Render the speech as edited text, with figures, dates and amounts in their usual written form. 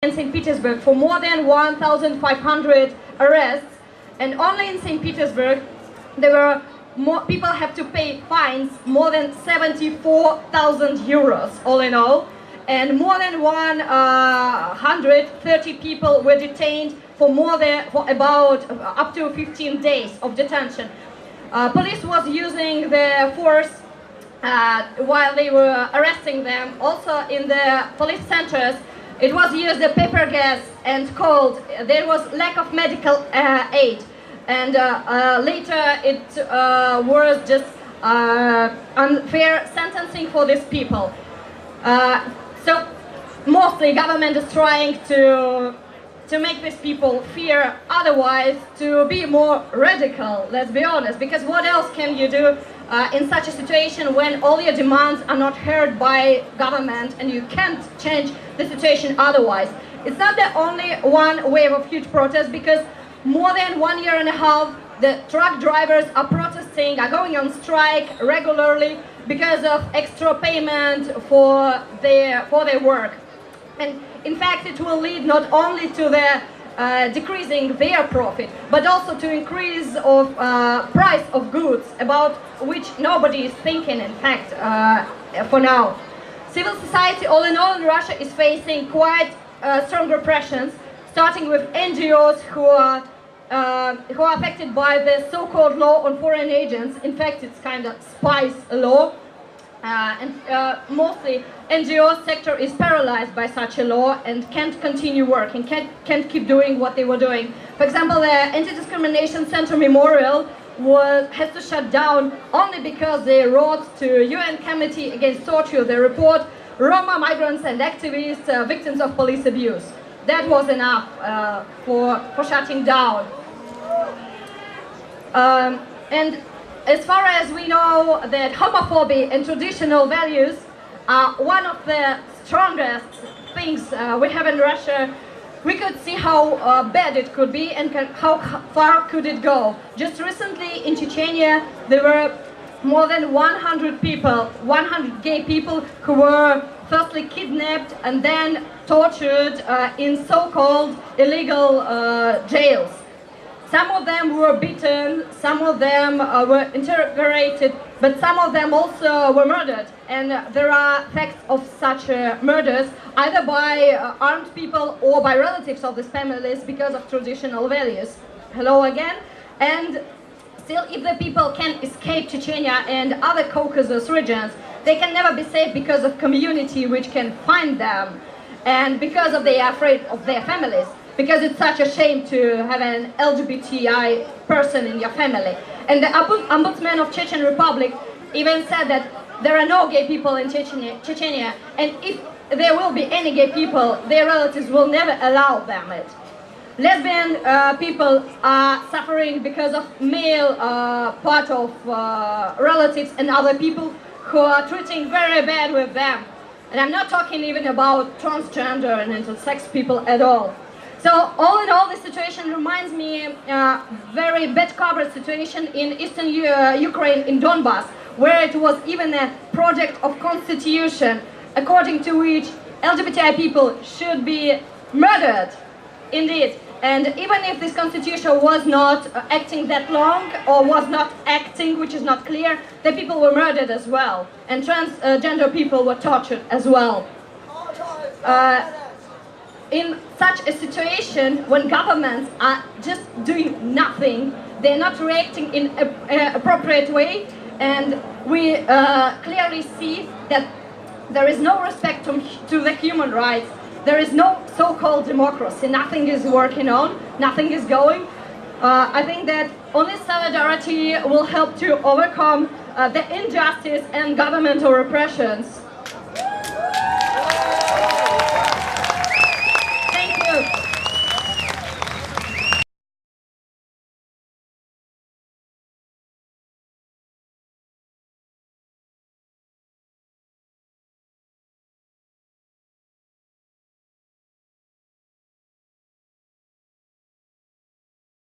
in St. Petersburg for more than 1,500 arrests, and only in St. Petersburg there were more people have to pay fines more than 74,000 euros all in all, and more than 130 people were detained for about up to 15 days of detention. Police was using the force while they were arresting them. Also in the police centers it was used the pepper gas and cold. There was lack of medical aid, and later it was just unfair sentencing for these people. So mostly government is trying to make these people fear, otherwise to be more radical, let's be honest, because what else can you do in such a situation when all your demands are not heard by government and you can't change the situation otherwise. It's not the only one wave of huge protest, because more than 1.5 years the truck drivers are protesting, are going on strike regularly because of extra payment for their work. And in fact it will lead not only to the decreasing their profit, but also to increase of price of goods, about which nobody is thinking in fact for now. Civil society all in all in Russia is facing quite strong repressions, starting with NGOs who are affected by the so-called law on foreign agents. In fact it's kind of spies law. Mostly NGO sector is paralyzed by such a law and can't continue working, can't keep doing what they were doing. For example, the Anti-Discrimination Center Memorial has to shut down only because they wrote to UN Committee Against Torture the report Roma migrants and activists victims of police abuse. That was enough for shutting down. And as far as we know, that homophobia and traditional values are one of the strongest things we have in Russia. We could see how bad it could be and how far could it go. Just recently in Chechnya there were more than 100 people, 100 gay people who were firstly kidnapped and then tortured in so-called illegal jails. Some of them were beaten, some of them were interrogated, but some of them also were murdered. And there are facts of such murders, either by armed people or by relatives of these families because of traditional values. Hello again. And still, if the people can escape Chechnya and other Caucasus regions, they can never be safe because of community which can find them, and because they are afraid of their families. Because it's such a shame to have an LGBTI person in your family. And the Ombudsman of Chechen Republic even said that there are no gay people in Chechnya, and if there will be any gay people, their relatives will never allow them it. Lesbian people are suffering because of male part of relatives and other people who are treating very bad with them. And I'm not talking even about transgender and intersex people at all. So all in all, this situation reminds me very bad covered situation in eastern Ukraine, in Donbass, where it was even a project of constitution according to which LGBTI people should be murdered, indeed. And even if this constitution was not acting that long, or was not acting, which is not clear, the people were murdered as well, and transgender people were tortured as well. In such a situation, when governments are just doing nothing, they're not reacting in an appropriate way, and we clearly see that there is no respect to the human rights, there is no so-called democracy, nothing is working on, nothing is going. I think that only solidarity will help to overcome the injustice and governmental repressions.